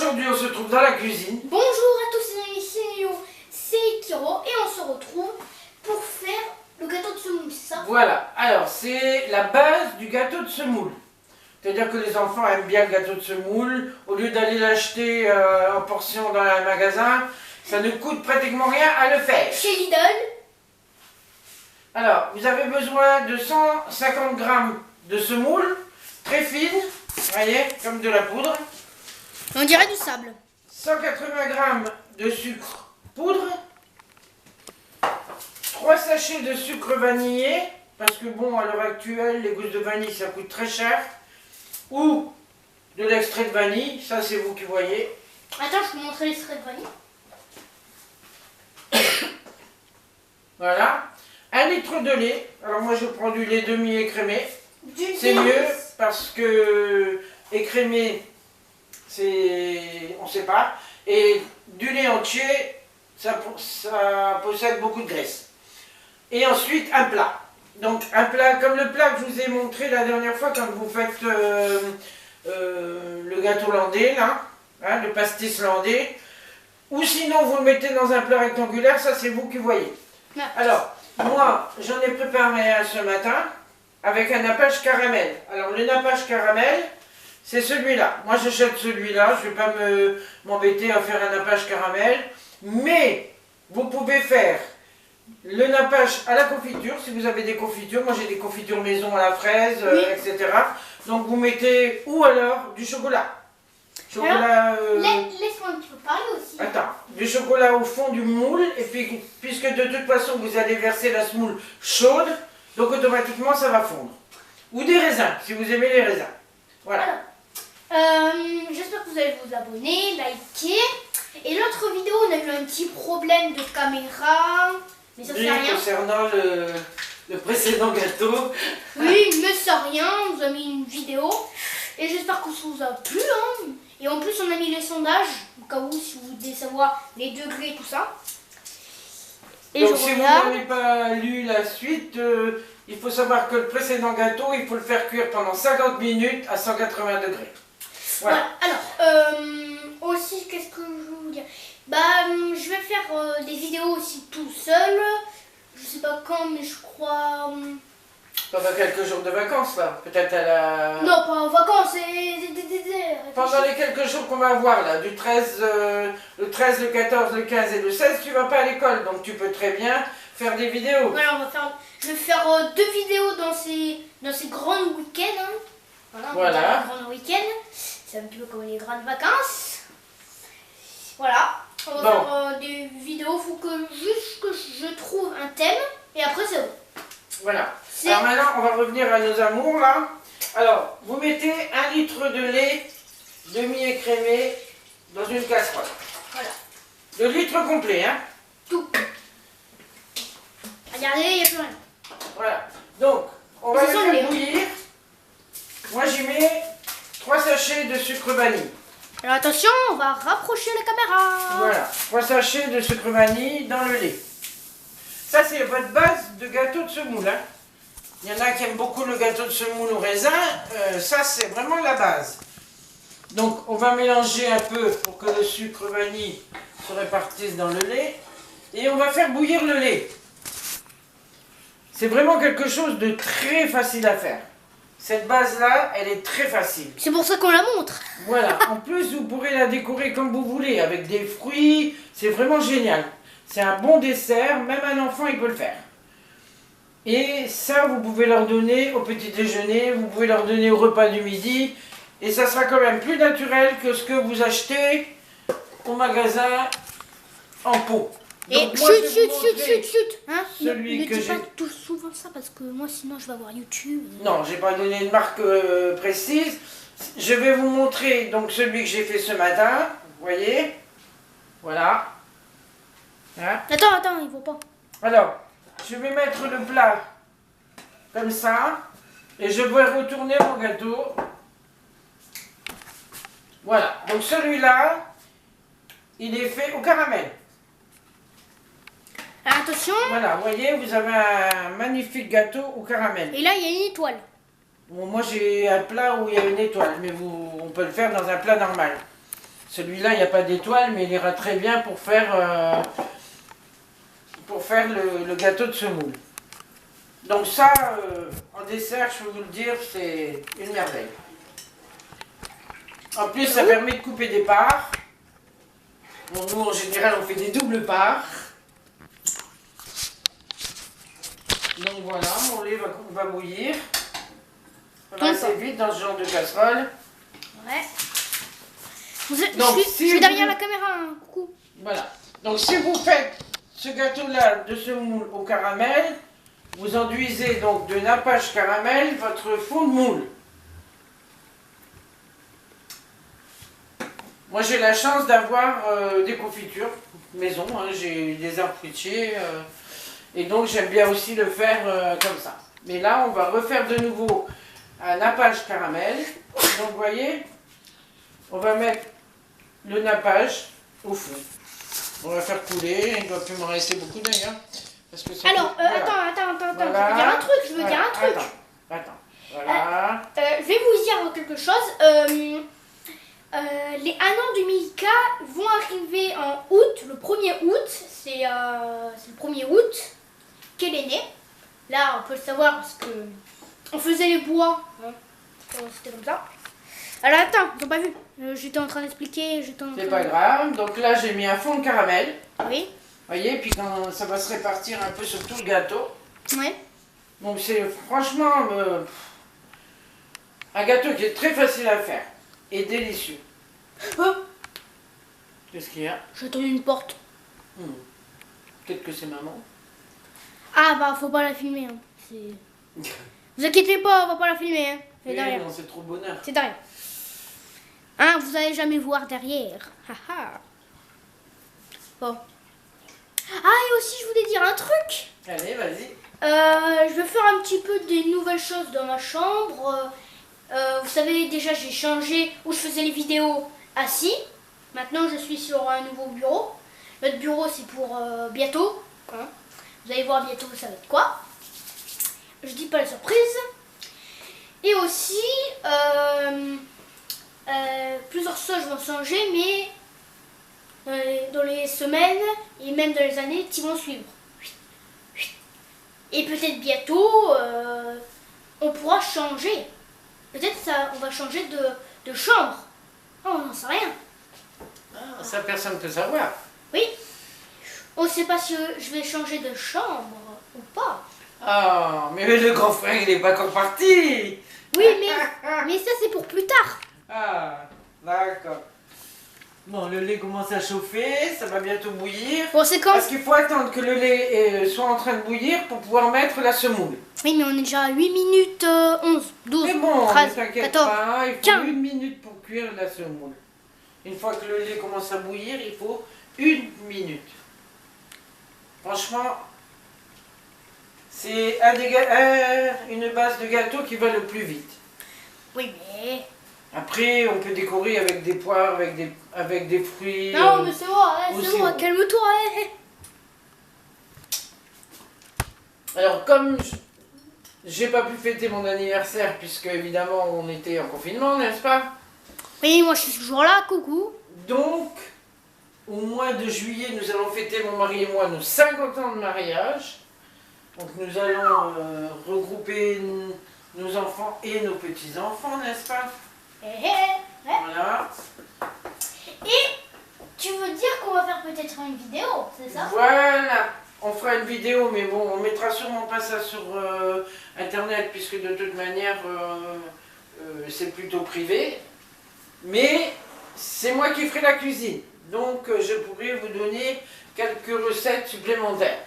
aujourd'hui on se trouve dans la cuisine. Bonjour à tous les amis, c'est Léo, c'est Kiro et on se retrouve pour faire le gâteau de semoule, c'est ça? Voilà, alors c'est la base du gâteau de semoule. C'est-à-dire que les enfants aiment bien le gâteau de semoule. Au lieu d'aller l'acheter en portion dans un magasin, ça ne coûte pratiquement rien à le faire. Chez Lidl. Alors, vous avez besoin de 150 grammes de semoule, très fine, vous voyez, comme de la poudre. On dirait du sable. 180 grammes de sucre poudre, 3 sachets de sucre vanillé, parce que bon, à l'heure actuelle, les gousses de vanille, ça coûte très cher, ou de l'extrait de vanille, ça c'est vous qui voyez. Attends, je peux montrer l'extrait de vanille. Voilà. 1 litre de lait, alors moi je prends du lait demi-écrémé, c'est lait mieux, parce que écrémé, c'est, on sait pas, et du lait entier, ça possède beaucoup de graisse. Et ensuite un plat. Donc un plat comme le plat que je vous ai montré la dernière fois quand vous faites le gâteau landais, là, hein, le pastis landais. Ou sinon vous le mettez dans un plat rectangulaire, ça c'est vous qui voyez. Alors, moi j'en ai préparé un ce matin avec un nappage caramel. Alors le nappage caramel, c'est celui-là. Moi j'achète celui-là, je ne vais pas m'embêter à faire un nappage caramel. Mais vous pouvez faire le nappage à la confiture, si vous avez des confitures. Moi j'ai des confitures maison à la fraise, oui. etc. Donc vous mettez, ou alors du chocolat. Chocolat, laisse-moi un petit peu parler aussi. Attends, du chocolat au fond du moule, et puis puisque de toute façon vous allez verser la semoule chaude, donc automatiquement ça va fondre. Ou des raisins, si vous aimez les raisins. Voilà. J'espère que vous allez vous abonner, liker. Et l'autre vidéo, on a eu un petit problème de caméra. Mais ça fait rien. Concernant le précédent gâteau. Oui, mais ça rien, on vous a mis une vidéo. Et j'espère que ça vous a plu. Hein. Et en plus, on a mis les sondages, au cas où, si vous voulez savoir les degrés, tout ça. Et donc si vous n'avez pas lu la suite, il faut savoir que le précédent gâteau, il faut le faire cuire pendant 50 minutes à 180 degrés. Voilà. Alors, aussi, qu'est-ce que je veux vous dire? Je vais faire des vidéos aussi tout seul. Je sais pas quand, mais je crois... Pendant quelques jours de vacances, là. Peut-être à la... Non, pas en vacances, Pendant les quelques jours qu'on va avoir, là, du 13, le 13, le 14, le 15 et le 16, tu vas pas à l'école. Donc tu peux très bien faire des vidéos. Voilà, je vais faire 2 vidéos dans ces grands week-ends. Hein. Voilà. Grands week-ends. C'est un petit peu comme les grandes vacances. Voilà. On va faire des vidéos. Il faut juste que je trouve un thème. Et après, c'est bon. Voilà. Alors maintenant, on va revenir à nos amours, là. Alors, vous mettez 1 litre de lait demi-écrémé dans une casserole. Voilà. Le litre complet, hein. Tout. Regardez, il n'y a plus rien. Voilà. Donc, on va le faire bouillir. Moi, j'y mets 3 sachets de sucre vanille. Alors attention, on va rapprocher la caméra. Voilà. 3 sachets de sucre vanille dans le lait. Ça, c'est votre base de gâteau de semoule, hein. Il y en a qui aiment beaucoup le gâteau de semoule au raisin. Ça, c'est vraiment la base. Donc, on va mélanger un peu pour que le sucre vanille se répartisse dans le lait. Et on va faire bouillir le lait. C'est vraiment quelque chose de très facile à faire. Cette base-là, elle est très facile. C'est pour ça qu'on la montre. Voilà. En plus, vous pourrez la décorer comme vous voulez, avec des fruits. C'est vraiment génial. C'est un bon dessert. Même un enfant, il peut le faire. Et ça, vous pouvez leur donner au petit déjeuner, vous pouvez leur donner au repas du midi. Et ça sera quand même plus naturel que ce que vous achetez au magasin en pot. Et donc, moi, chut. Hein, celui ne que dis j'ai... pas tout souvent ça parce que moi sinon je vais avoir YouTube. Non, j'ai pas donné une marque précise. Je vais vous montrer donc celui que j'ai fait ce matin. Vous voyez? Voilà. Hein? Attends, il faut pas. Alors, je vais mettre le plat comme ça. Et je vais retourner mon gâteau. Voilà. Donc celui-là, il est fait au caramel. Alors, attention. Voilà, vous voyez, vous avez un magnifique gâteau au caramel. Et là, il y a une étoile. Bon, moi, j'ai un plat où il y a une étoile, mais on peut le faire dans un plat normal. Celui-là, il n'y a pas d'étoile, mais il ira très bien pour faire le gâteau de semoule. Donc ça, en dessert, je peux vous le dire, c'est une merveille. En plus, ça permet de couper des parts. Bon, nous, en général, on fait des doubles parts. Donc voilà, mon lait va bouillir. Ça va assez vite dans ce genre de casserole. Ouais. Je suis derrière la caméra, hein. Coucou. Voilà. Donc si vous faites ce gâteau-là de semoule au caramel, vous enduisez donc de nappage caramel votre fond de moule. Moi j'ai la chance d'avoir des confitures maison, hein. J'ai des arbres fruitiers et donc j'aime bien aussi le faire comme ça. Mais là on va refaire de nouveau un nappage caramel. Donc vous voyez, on va mettre le nappage au fond. On va faire couler, il ne doit plus m'en rester beaucoup d'ailleurs. Alors, voilà. Attends, voilà. Je veux dire un truc. Attends, voilà. Je vais vous dire quelque chose. Les 1 an du Milka vont arriver en août, le 1er août. C'est le 1er août qu'elle est née. Là, on peut le savoir parce que on faisait les bois. Hein. C'était comme ça. Alors attends, ils n'ont pas vu. J'étais en train d'expliquer. C'est pas grave. Donc là, j'ai mis un fond de caramel. Oui. Vous voyez, puis quand ça va se répartir un peu sur tout le gâteau. Oui. Donc c'est franchement un gâteau qui est très facile à faire et délicieux. Oh. Qu'est-ce qu'il y a? J'attends une porte. Peut-être que c'est maman. Ah bah faut pas la filmer. Hein. Vous inquiétez pas, on va pas la filmer. Hein. C'est derrière. Non, c'est trop bonheur. C'est derrière. Hein, vous allez jamais voir derrière. Bon. Ah, et aussi, je voulais dire un truc. Allez, vas-y. Je vais faire un petit peu des nouvelles choses dans ma chambre. Vous savez, déjà, j'ai changé où je faisais les vidéos assis. Maintenant, je suis sur un nouveau bureau. Notre bureau, c'est pour bientôt. Hein. Vous allez voir bientôt, ça va être quoi. Je dis pas la surprise. Et aussi, plusieurs choses vont changer, mais dans les semaines et même dans les années qui vont suivre. Et peut-être bientôt, on pourra changer. Peut-être on va changer de chambre. Oh, on n'en sait rien. Ah, ça, personne ne peut savoir. Oui. On ne sait pas si je vais changer de chambre ou pas. Ah, mais le grand frère, il n'est pas encore parti. Oui, mais ça, c'est pour plus tard. Ah, d'accord. Bon, le lait commence à chauffer, ça va bientôt bouillir. Bon, c'est quand... Parce qu'il faut attendre que le lait soit en train de bouillir pour pouvoir mettre la semoule. Oui, mais on est déjà à 8 minutes 11, 12, mais bon, 13, ne t'inquiète 14, pas, il faut 15. 1 minute pour cuire la semoule. Une fois que le lait commence à bouillir, il faut 1 minute. Franchement, c'est une base de gâteau qui va le plus vite. Oui, mais... Après, on peut décorer avec des poires, avec des fruits. Non, mais c'est bon, calme-toi. Alors, comme j'ai pas pu fêter mon anniversaire, puisque évidemment on était en confinement, n'est-ce pas? Oui, moi je suis toujours là, coucou. Donc, au mois de juillet, nous allons fêter, mon mari et moi, nos 50 ans de mariage. Donc nous allons regrouper nos enfants et nos petits-enfants, n'est-ce pas? Voilà. Et tu veux dire qu'on va faire peut-être une vidéo, c'est ça? Voilà. On fera une vidéo, mais bon, on mettra sûrement pas ça sur Internet, puisque de toute manière, c'est plutôt privé. Mais c'est moi qui ferai la cuisine. Donc, je pourrais vous donner quelques recettes supplémentaires.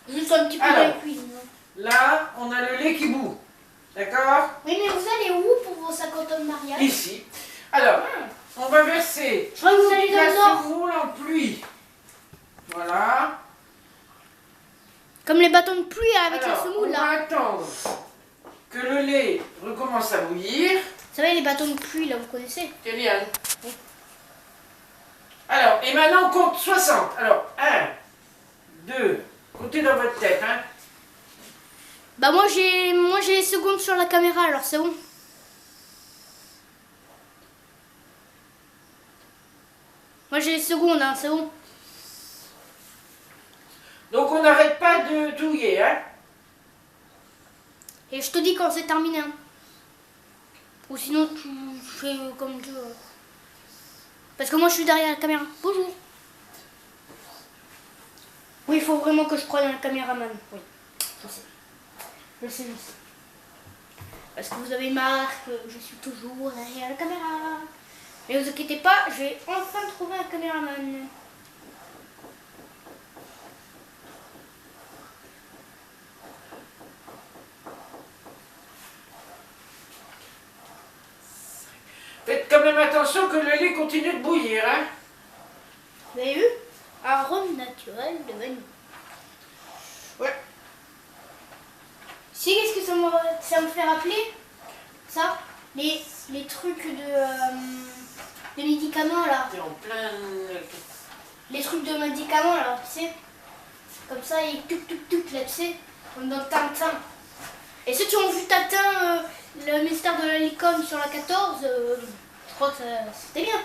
Juste un petit peu de la cuisine. Là, on a le lait qui bout. D'accord? Oui, mais vous allez où pour vos 50 ans de mariage? Ici. Alors, on va verser je crois que vous allez dans la le nord. semoule en pluie. Voilà. Comme les bâtons de pluie avec la semoule là. On va attendre que le lait recommence à bouillir. Vous savez, les bâtons de pluie là, vous connaissez? Kéliane. Oui. Alors, et maintenant on compte 60. Alors, 1, 2, comptez dans votre tête, hein. Bah moi j'ai les secondes sur la caméra, alors c'est bon. Moi j'ai les secondes, hein, c'est bon. Donc on n'arrête pas de touiller, hein. Et je te dis quand c'est terminé. Hein. Ou sinon tu fais comme tu veux. Parce que moi je suis derrière la caméra. Bonjour. Oui, il faut vraiment que je prenne un caméraman. Oui, je sais. Je sais. Parce que vous avez marre que je suis toujours derrière la caméra. Mais vous inquiétez pas, je vais enfin trouver un caméraman. Faites quand même attention que le lait continue de bouillir, hein. Vous avez vu? Arôme naturel de vanille. Ouais. Si, qu'est-ce que ça me fait rappeler? Ça, les trucs de médicaments là. T'es en plein... Les trucs de médicaments là, tu sais. Comme ça, et tuc là, tu sais. Comme dans Tintin. Et ceux qui ont vu Tintin, le mystère de la licorne sur la 14, je crois que c'était bien.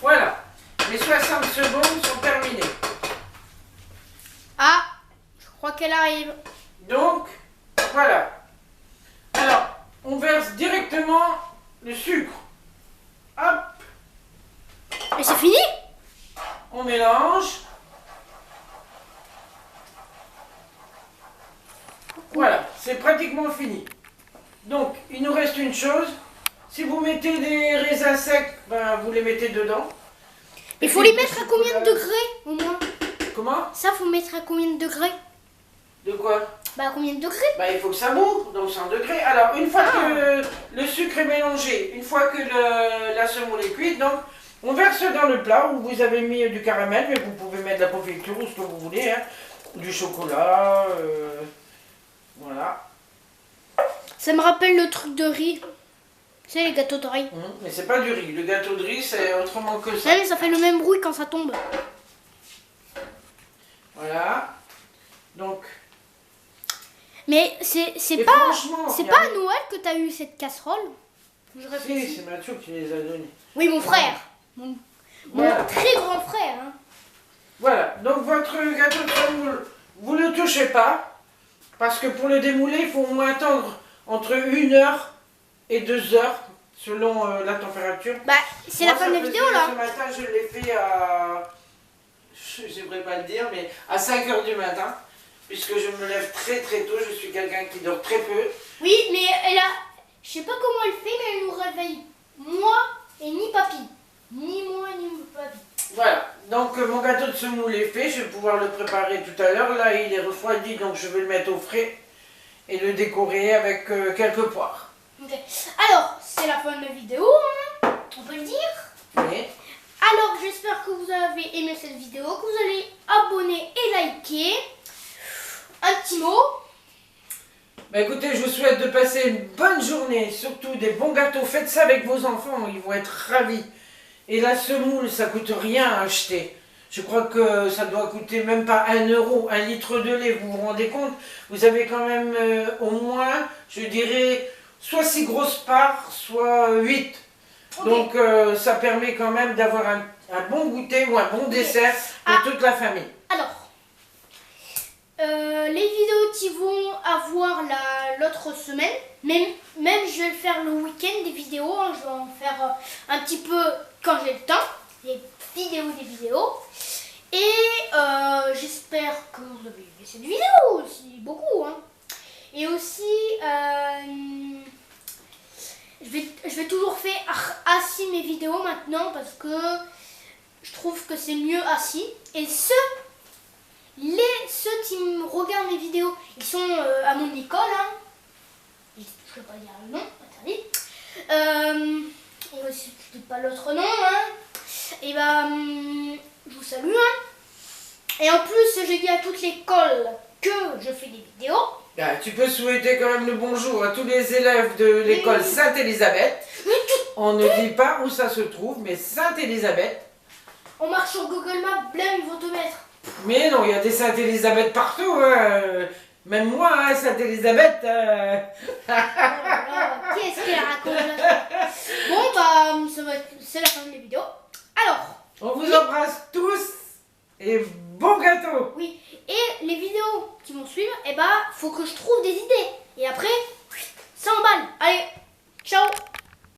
Voilà. Les 60 secondes sont terminées. Ah, je crois qu'elle arrive. Donc, voilà. Alors, on verse directement le sucre. Hop. Et c'est fini? On mélange. Voilà, c'est pratiquement fini. Donc, il nous reste une chose. Si vous mettez des raisins secs, ben, vous les mettez dedans. Il faut les mettre à combien de degrés au moins? Comment? Ça, faut mettre à combien de degrés? De quoi? Bah, à combien de degrés? Bah, il faut que ça boue, donc 100 degrés. Alors, une fois que le sucre est mélangé, une fois que la semoule est cuite, donc on verse dans le plat où vous avez mis du caramel, mais vous pouvez mettre de la confiture ou ce que vous voulez, hein, du chocolat, voilà. Ça me rappelle le truc de riz. Tu sais, les gâteaux de riz. Mais c'est pas du riz. Le gâteau de riz, c'est autrement que ça. Ouais, mais ça fait le même bruit quand ça tombe. Voilà. Donc. Mais c'est pas à Noël que t'as eu cette casserole? Si, c'est Mathieu qui les a donnés. Oui, mon frère. Mon très grand frère. Hein. Voilà. Donc votre gâteau de semoule, vous ne le touchez pas. Parce que pour le démouler, il faut au moins attendre entre 1 heure et 2 heures, selon la température. Bah, c'est la fin de la vidéo là. Ce matin, je l'ai fait à... J'aimerais pas le dire, mais à 5 heures du matin. Puisque je me lève très très tôt, je suis quelqu'un qui dort très peu. Oui, mais elle a... Je sais pas comment elle fait, mais elle nous réveille. Moi et ni papy. Ni moi ni papy. Voilà, donc mon gâteau de semoule est fait, je vais pouvoir le préparer tout à l'heure. Là, il est refroidi, donc je vais le mettre au frais et le décorer avec quelques poires. Ok. Alors, c'est la fin de la vidéo, hein, on peut le dire. Oui. Alors, j'espère que vous avez aimé cette vidéo, que vous allez abonner et liker. Un petit mot. Bah écoutez, je vous souhaite de passer une bonne journée, surtout des bons gâteaux. Faites ça avec vos enfants, ils vont être ravis. Et la semoule, ça coûte rien à acheter. Je crois que ça doit coûter même pas 1 euro, 1 litre de lait, vous vous rendez compte? Vous avez quand même au moins, je dirais, soit 6 grosses parts, soit 8. Okay. Donc ça permet quand même d'avoir un bon goûter ou un bon dessert pour toute la famille. Alors, les vidéos qui vont avoir l'autre semaine, même je vais faire le week-end des vidéos, hein, je vais en faire un petit peu quand j'ai le temps, des vidéos. Et j'espère que vous avez aimé cette vidéo aussi, beaucoup. Hein. Et aussi, je vais toujours faire assis mes vidéos maintenant parce que je trouve que c'est mieux assis. Et ceux qui me regardent mes vidéos, ils sont à mon école. Hein. Je ne peux pas dire le nom, interdit. Et aussi, je ne dis pas l'autre nom. Hein. Et je vous salue. Hein. Et en plus, j'ai dit à toute l'école que je fais des vidéos. Ah, tu peux souhaiter quand même le bonjour à tous les élèves de l'école Sainte-Élisabeth. On ne dit pas où ça se trouve, mais Sainte-Élisabeth. On marche sur Google Maps, blême, ils vont te mettre. Mais non, il y a des Sainte-Élisabeth partout. Hein. Même moi, hein, Sainte-Élisabeth. Qu'est-ce qu'elle raconte là? Bon, c'est la fin de la vidéo. Alors. On vous embrasse tous et bon gâteau. Oui. Et les vidéos qui vont suivre, faut que je trouve des idées. Et après, ça emballe. Allez, ciao.